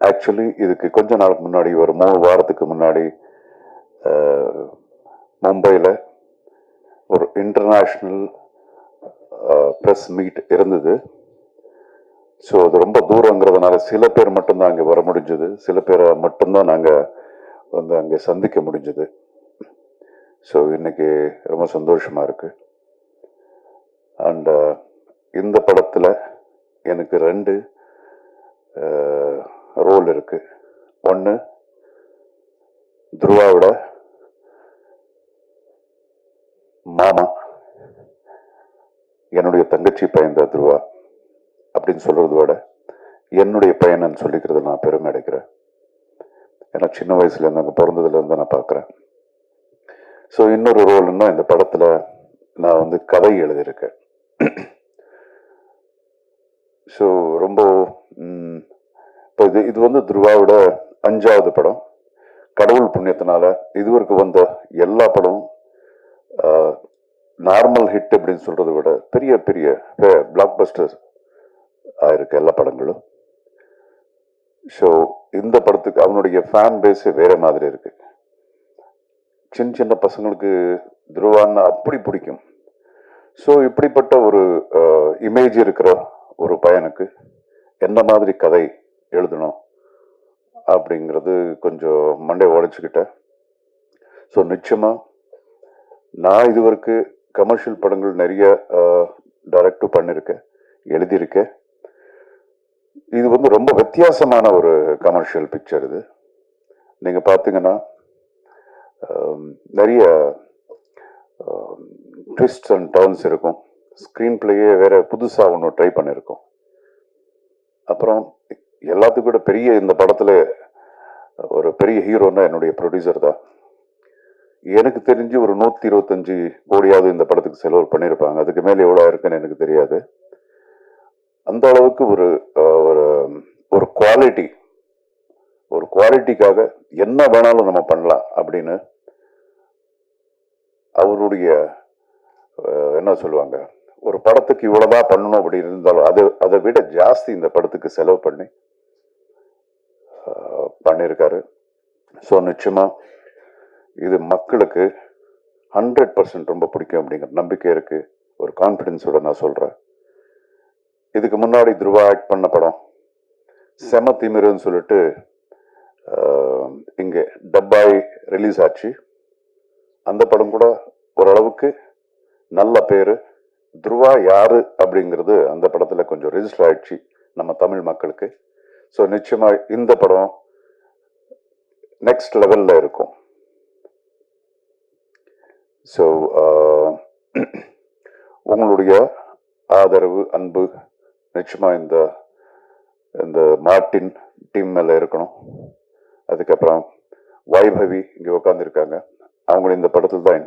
Actually இதுக்கு கொஞ்ச நாளுக்கு முன்னாடி ஒரு 3 வாரத்துக்கு முன்னாடி மும்பையில் ஒரு இன்டர்நேஷ்னல் ப்ரெஸ் மீட் இருந்தது. ஸோ அது ரொம்ப தூரங்கிறதுனால சில பேர் மட்டும்தான் அங்கே வர முடிஞ்சது, சில பேரை மட்டும்தான் நாங்கள் வந்து அங்கே சந்திக்க முடிஞ்சது. ஸோ இன்னைக்கு ரொம்ப சந்தோஷமா இருக்கு. அண்ட் இந்த படத்தில் எனக்கு 2 ரோல் இருக்கு. ஒன்று துருவாவோட மாமா, என்னுடைய தங்கச்சி பையன் தான் துருவா அப்படின்னு சொல்றத விட என்னுடைய பையன் சொல்லிக்கிறது நான் பெருமை அடைக்கிறேன். ஏன்னா சின்ன வயசுல இருந்து அங்கே பிறந்ததுல இருந்து நான் பார்க்குறேன். ஸோ இன்னொரு ரோல்னா இந்த படத்தில் நான் வந்து கதை எழுதியிருக்கேன். ஸோ ரொம்ப இப்போ இது வந்து துருவாவோட 5வது படம். கடவுள் புண்ணியத்தினால இதுவரைக்கும் வந்த எல்லா படமும் நார்மல் ஹிட் அப்படின்னு சொல்றதை விட பெரிய பெரிய பிளாக் பஸ்டர்ஸ் ஆயிருக்கு எல்லா படங்களும். ஸோ இந்த படத்துக்கு அவனுடைய ஃபேன் பேஸே வேற மாதிரி இருக்கு. சின்ன சின்ன பசங்களுக்கு துருவான்னு அப்படி பிடிக்கும். ஸோ இப்படிப்பட்ட ஒரு இமேஜ் இருக்கிற ஒரு பையனுக்கு என்ன மாதிரி கதை எழுதணும் அப்படிங்கிறது கொஞ்சம் மண்டை உடைச்சுக்கிட்டேன். ஸோ நிச்சயமா நான் இதுவரைக்கும் கமர்ஷியல் படங்கள் நிறைய டைரக்டும் பண்ணியிருக்கேன், எழுதியிருக்கேன். இது வந்து ரொம்ப வித்தியாசமான ஒரு கமர்ஷியல் பிக்சர். இது நீங்க பார்த்தீங்கன்னா நிறைய ட்விஸ்ட் அண்ட் டர்ன்ஸ் இருக்கும். ஸ்க்ரீன் பிளேயே வேற புதுசாக ஒன்று ட்ரை பண்ணியிருக்கோம். அப்புறம் எல்லாத்துக்கும் கூட பெரிய இந்த படத்தில் ஒரு பெரிய ஹீரோன்னா என்னுடைய ப்ரொடியூசர் தான். எனக்கு தெரிஞ்சு ஒரு 125 கோடியாவது இந்த படத்துக்கு செலவு பண்ணியிருப்பாங்க. அதுக்கு மேலே எவ்வளோ இருக்குன்னு எனக்கு தெரியாது. அந்த அளவுக்கு ஒரு ஒரு குவாலிட்டிக்காக என்ன வேணாலும் நம்ம பண்ணலாம் அப்படின்னு அவருடைய என்ன சொல்லுவாங்க, ஒரு படத்துக்கு இவ்வளவுதான் பண்ணணும் அப்படி இருந்தாலும் அதை விட ஜாஸ்தி இந்த படத்துக்கு செலவு பண்ணியிருக்காரு. ஸோ நிச்சயமா இது மக்களுக்கு 100% ரொம்ப பிடிக்கும் அப்படிங்கிற நம்பிக்கை இருக்கு. ஒரு கான்ஃபிடன்ஸோட நான் சொல்றேன். இதுக்கு முன்னாடி துருவா ஆக்ட் பண்ண படம் செம திமிருன்னு சொல்லிட்டு இங்கே டப்பாய் ரிலீஸ் ஆச்சு. அந்த படம் கூட ஓரளவுக்கு நல்ல பேரு. துருவா யாரு அப்படிங்கிறது அந்த படத்துல கொஞ்சம் ரெஜிஸ்டர் ஆயிடுச்சு நம்ம தமிழ் மக்களுக்கு. ஸோ நிச்சயமா இந்த படம் நெக்ஸ்ட் லெவல்ல இருக்கும். ஸோ உங்களுடைய ஆதரவு, அன்பு நிச்சயமா இந்த இந்த மார்ட்டின் டீம் மேல இருக்கணும். அதுக்கப்புறம் வைபவி இங்க உட்காந்துருக்காங்க, அவங்களும் இந்த படத்தில் தான்